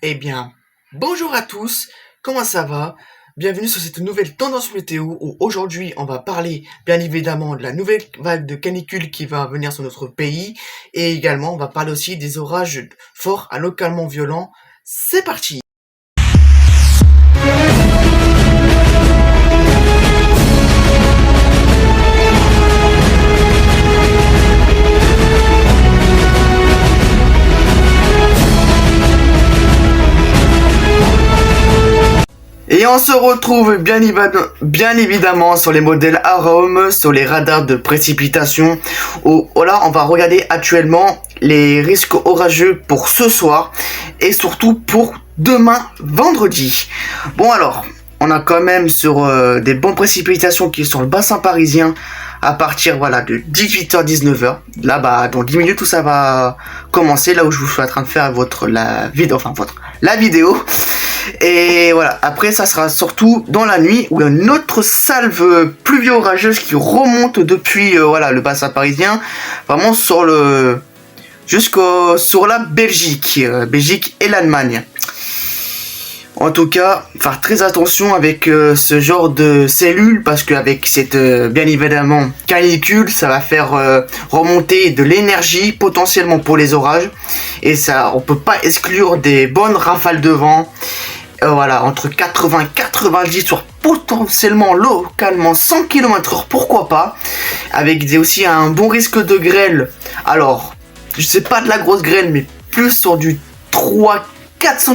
Eh bien, bonjour à tous, comment ça va? Bienvenue sur cette nouvelle tendance météo où aujourd'hui on va parler bien évidemment de la nouvelle vague de canicule qui va venir sur notre pays et également on va parler aussi des orages forts à localement violents. C'est parti! Et on se retrouve bien évidemment sur les modèles AROM, sur les radars de précipitation, où là on va regarder actuellement les risques orageux pour ce soir et surtout pour demain vendredi. Bon alors, on a quand même sur des bonnes précipitations qui sont sur le bassin parisien à partir de 18h-19h. Là dans 10 minutes où ça va commencer, là où je vous suis en train de faire la vidéo. Et voilà, après ça sera surtout dans la nuit où il y a une autre salve pluvio-orageuse qui remonte depuis le bassin parisien, vraiment sur la Belgique, Belgique et l'Allemagne. En tout cas, faire très attention avec ce genre de cellules parce qu'avec cette bien évidemment canicule, ça va faire remonter de l'énergie potentiellement pour les orages et ça, on peut pas exclure des bonnes rafales de vent. Entre 80 90 sur potentiellement localement 100 km/h, pourquoi pas, avec aussi un bon risque de grêle. Alors, je sais pas de la grosse grêle, mais plus sur du 3-4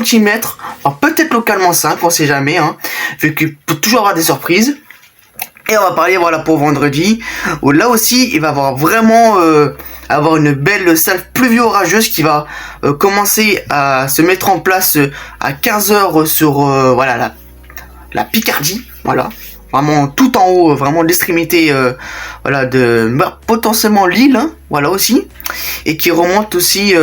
cm, enfin peut-être localement 5, on sait jamais, vu qu'il peut toujours avoir des surprises. Et on va parler pour vendredi, où là aussi il va vraiment avoir une belle salve pluvio-orageuse qui va commencer à se mettre en place à 15h sur la Picardie, vraiment tout en haut, vraiment l'extrémité de potentiellement Lille, aussi, et qui remonte aussi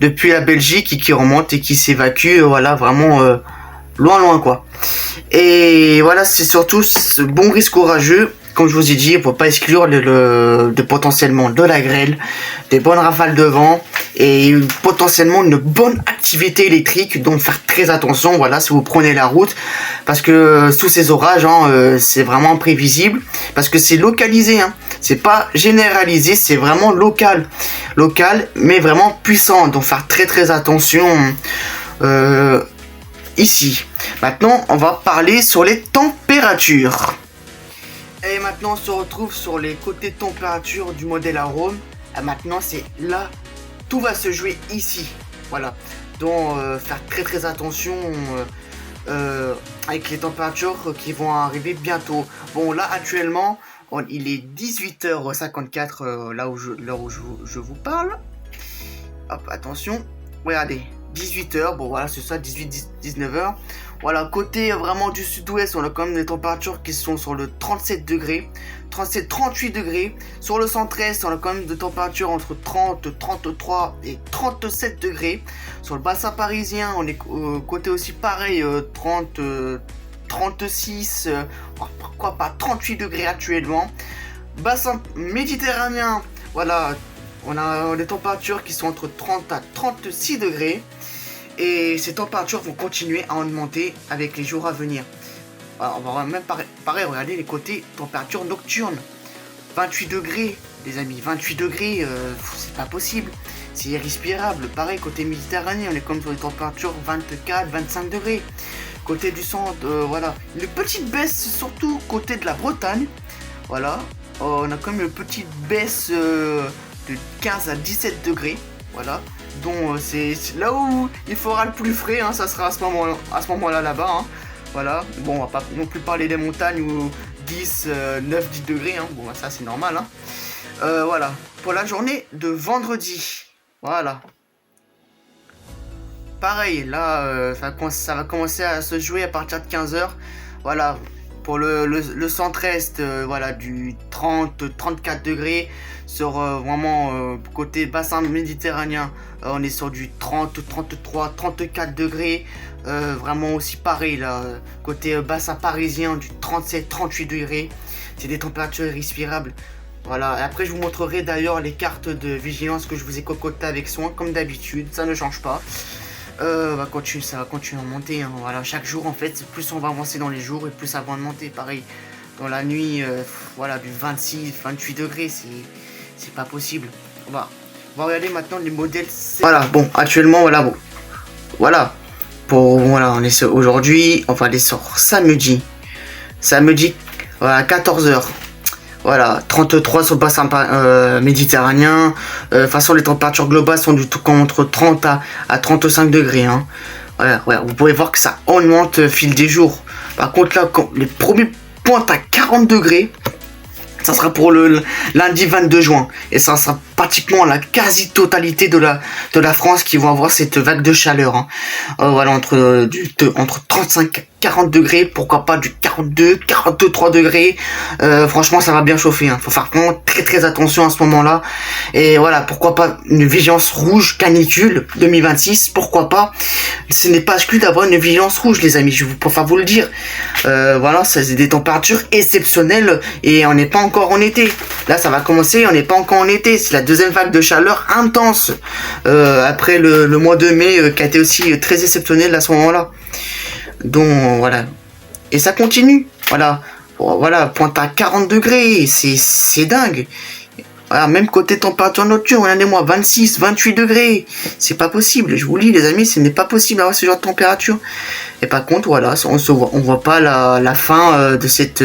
depuis la Belgique et qui remonte et qui s'évacue vraiment loin quoi. Et c'est surtout ce bon risque orageux, comme je vous ai dit, il ne faut pas exclure de potentiellement de la grêle, des bonnes rafales de vent et potentiellement une bonne activité électrique, donc faire très attention si vous prenez la route, parce que sous ces orages c'est vraiment imprévisible, parce que c'est localisé, c'est pas généralisé, c'est vraiment local mais vraiment puissant, donc faire très attention ici. Maintenant, on va parler sur les températures. Et maintenant, on se retrouve sur les côtés température du modèle AROM. Et maintenant, c'est là, tout va se jouer ici. Donc, faire très attention avec les températures qui vont arriver bientôt. Bon, là, actuellement, il est 18h54, l'heure où je vous parle. Hop, attention. Regardez. 18h, c'est ça, 18-19h. Côté vraiment du sud-ouest, on a quand même des températures qui sont sur le 37 degrés, 37-38 degrés. Sur le centre-est, on a quand même des températures entre 30, 33 et 37 degrés. Sur le bassin parisien, on est côté aussi pareil, 30, 36, pourquoi pas 38 degrés actuellement. Bassin méditerranéen, on a des températures qui sont entre 30 à 36 degrés. Et ces températures vont continuer à augmenter avec les jours à venir. On va même pareil regarder les côtés température nocturne. 28 degrés, les amis, 28 degrés, c'est pas possible. C'est irrespirable. Pareil, côté méditerranéen, on est comme sur les températures 24, 25 degrés. Côté du centre, une petite baisse, surtout côté de la Bretagne. On a quand même une petite baisse de 15 à 17 degrés. Donc c'est là où il fera le plus frais, ça sera à ce moment-là là-bas. Bon, on va pas non plus parler des montagnes où 10, 9, 10 degrés, ça c'est normal. Pour la journée de vendredi. Pareil, là, ça va commencer à se jouer à partir de 15h. Pour le centre-est, du 30-34 degrés. Sur côté bassin méditerranéen, on est sur du 30, 33, 34 degrés. Vraiment aussi pareil là, côté bassin parisien, du 37, 38 degrés. C'est des températures irrespirables. Voilà, et après je vous montrerai d'ailleurs les cartes de vigilance que je vous ai concoctées avec soin, comme d'habitude, ça ne change pas. Ça va continuer à monter, hein. Voilà, chaque jour en fait, plus on va avancer dans les jours et plus ça va monter. Pareil, dans la nuit, voilà, du 26, 28 degrés, c'est pas possible. On va regarder maintenant les modèles. Voilà, bon, actuellement, voilà, bon, voilà, on est aujourd'hui, on va aller sur samedi, voilà, 14h. Voilà, 33 sur le bassin méditerranéen. De toute façon, les températures globales sont du tout entre 30 à 35 degrés. Hein. Voilà, vous pouvez voir que ça augmente au fil des jours. Par contre, là, quand les premiers pointent à 40 degrés, ça sera pour le lundi 22 juin. Et ça sera pratiquement la quasi-totalité de la France qui vont avoir cette vague de chaleur. Hein. Voilà, entre 35 et 40 degrés, pourquoi pas du 42, 43 degrés. Franchement, ça va bien chauffer. Hein. Faut faire vraiment très très attention à ce moment-là. Et voilà, pourquoi pas une vigilance rouge canicule 2026, pourquoi pas. Ce n'est pas exclu d'avoir une vigilance rouge, les amis, je préfère vous le dire. Voilà, c'est des températures exceptionnelles et on n'est pas encore en été. Là, ça va commencer, on n'est pas encore en été. C'est la deuxième vague de chaleur intense après le mois de mai qui a été aussi très exceptionnel à ce moment-là. Donc voilà, et ça continue. Voilà, pointe à 40 degrés, c'est dingue. Voilà, même côté température nocturne, regardez-moi, 26, 28 degrés. C'est pas possible, je vous le dis les amis, ce n'est pas possible d'avoir ce genre de température. Et par contre, voilà, on voit pas la fin de cette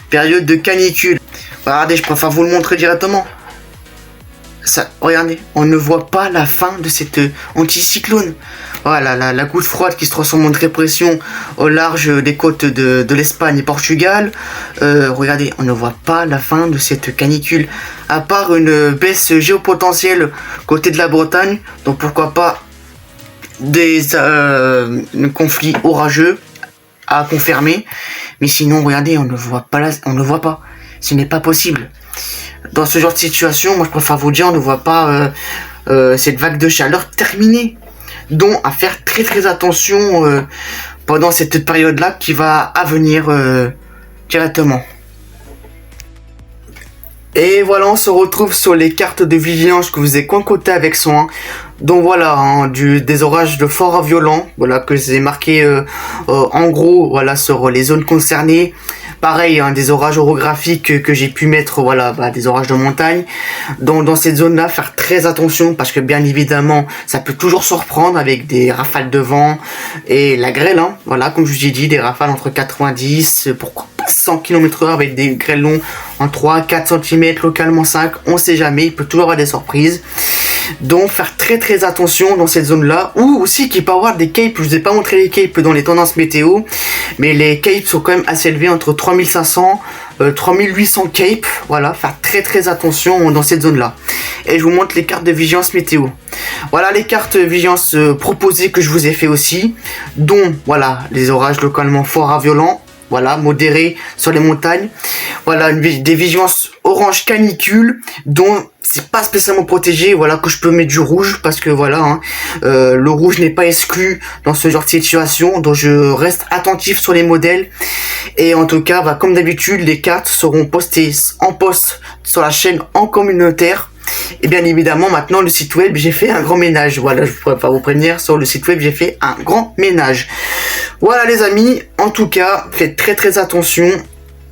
période de canicule. Regardez, je préfère vous le montrer directement. Ça, regardez, on ne voit pas la fin de cette anticyclone. Voilà, la goutte froide qui se transforme en dépression au large des côtes de l'Espagne et Portugal. Regardez, on ne voit pas la fin de cette canicule. À part une baisse géopotentielle côté de la Bretagne. Donc pourquoi pas un conflit orageux à confirmer. Mais sinon, regardez, on ne voit pas. Ce n'est pas possible. Dans ce genre de situation, moi je préfère vous dire, on ne voit pas cette vague de chaleur terminée. Donc à faire très très attention pendant cette période-là qui va à venir directement. Et voilà, on se retrouve sur les cartes de vigilance que vous avez concoctées avec soin. Donc voilà, hein, des orages de fort à violent, voilà, que j'ai marqué en gros, voilà, sur les zones concernées. Pareil, hein, des orages orographiques que j'ai pu mettre, voilà, des orages de montagne. Donc dans cette zone-là, faire très attention parce que bien évidemment, ça peut toujours surprendre avec des rafales de vent et la grêle. Hein, voilà, comme je vous ai dit, des rafales entre 90, pourquoi pas 100 km/h avec des grêlons en 3, 4 cm, localement 5, on sait jamais, il peut toujours avoir des surprises. Donc faire très très attention dans cette zone là, ou aussi qu'il peut y avoir des capes. Je vous ai pas montré les capes dans les tendances météo, mais les capes sont quand même assez élevés, entre 3500 3800 capes. Voilà, faire très très attention dans cette zone là. Et je vous montre les cartes de vigilance météo. Voilà les cartes de vigilance proposées que je vous ai fait aussi, dont voilà les orages localement forts à violents, voilà, modérés sur les montagnes. Voilà, des vigilances orange canicule, dont c'est pas spécialement protégé, voilà, que je peux mettre du rouge, parce que voilà, hein, le rouge n'est pas exclu dans ce genre de situation, donc je reste attentif sur les modèles. Et en tout cas, comme d'habitude, les cartes seront postées en post sur la chaîne en communautaire. Et bien évidemment, maintenant, le site web, j'ai fait un grand ménage. Voilà, je pourrais pas vous prévenir, sur le site web, j'ai fait un grand ménage. Voilà les amis, en tout cas, faites très très attention.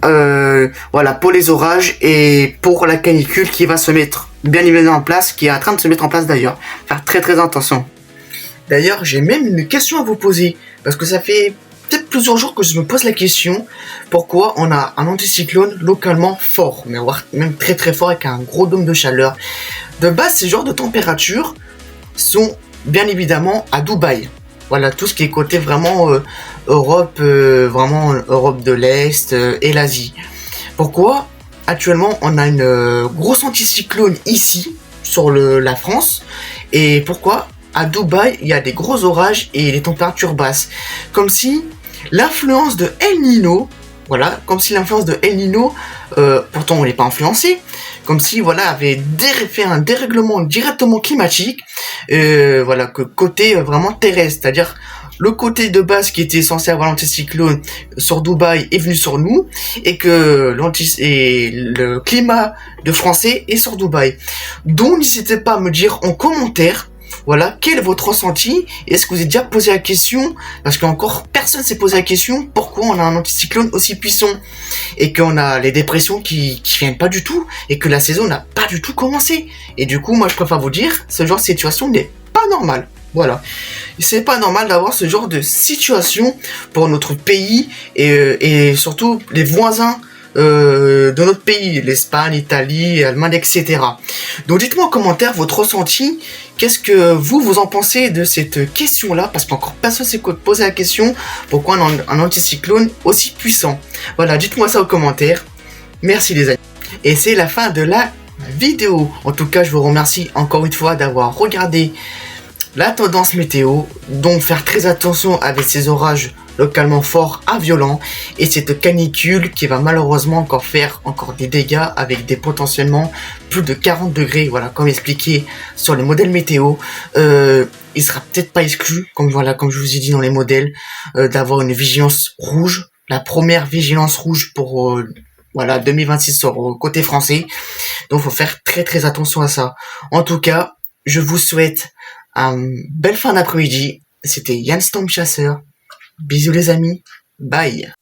Voilà, pour les orages et pour la canicule qui va se mettre bien évidemment en place, qui est en train de se mettre en place d'ailleurs. Faire très très attention. D'ailleurs, j'ai même une question à vous poser, parce que ça fait peut-être plusieurs jours que je me pose la question, pourquoi on a un anticyclone localement fort, mais voire même très très fort avec un gros dôme de chaleur. De base, ces genres de températures sont bien évidemment à Dubaï. Voilà, tout ce qui est côté vraiment Europe, vraiment Europe de l'Est et l'Asie. Pourquoi actuellement on a une grosse anticyclone ici sur la France, et pourquoi à Dubaï il y a des gros orages et des températures basses, comme si l'influence de El Niño, voilà, comme si l'influence de El Niño, pourtant on n'est pas influencé, comme si voilà avait fait un dérèglement directement climatique, voilà, que côté vraiment terrestre, c'est-à-dire le côté de base qui était censé avoir l'anticyclone sur Dubaï est venu sur nous, et que le climat de français est sur Dubaï. Donc n'hésitez pas à me dire en commentaire Voilà, quel est votre ressenti? Est-ce que vous avez déjà posé la question? Parce qu'encore personne s'est posé la question, pourquoi on a un anticyclone aussi puissant? Et qu'on a les dépressions qui viennent pas du tout, et que la saison n'a pas du tout commencé. Et du coup, moi je préfère vous dire, ce genre de situation n'est pas normal. Voilà. C'est pas normal d'avoir ce genre de situation pour notre pays et surtout les voisins de notre pays, l'Espagne, l'Italie, l'Allemagne, etc. Donc dites-moi en commentaire votre ressenti, qu'est-ce que vous en pensez de cette question-là, parce qu'encore personne s'est posé la question, pourquoi un anticyclone aussi puissant? Voilà, dites-moi ça en commentaire. Merci les amis. Et c'est la fin de la vidéo. En tout cas, je vous remercie encore une fois d'avoir regardé la tendance météo, donc faire très attention avec ces orages localement forts à violents et cette canicule qui va malheureusement encore faire des dégâts avec des potentiellement plus de 40 degrés, voilà, comme expliqué sur les modèles météo. Il sera peut-être pas exclu, comme je vous ai dit dans les modèles, d'avoir une vigilance rouge, la première vigilance rouge pour 2026 sur côté français. Donc faut faire très très attention à ça. En tout cas, je vous souhaite belle fin d'après-midi. C'était Yann Storm Chasseur. Bisous les amis. Bye.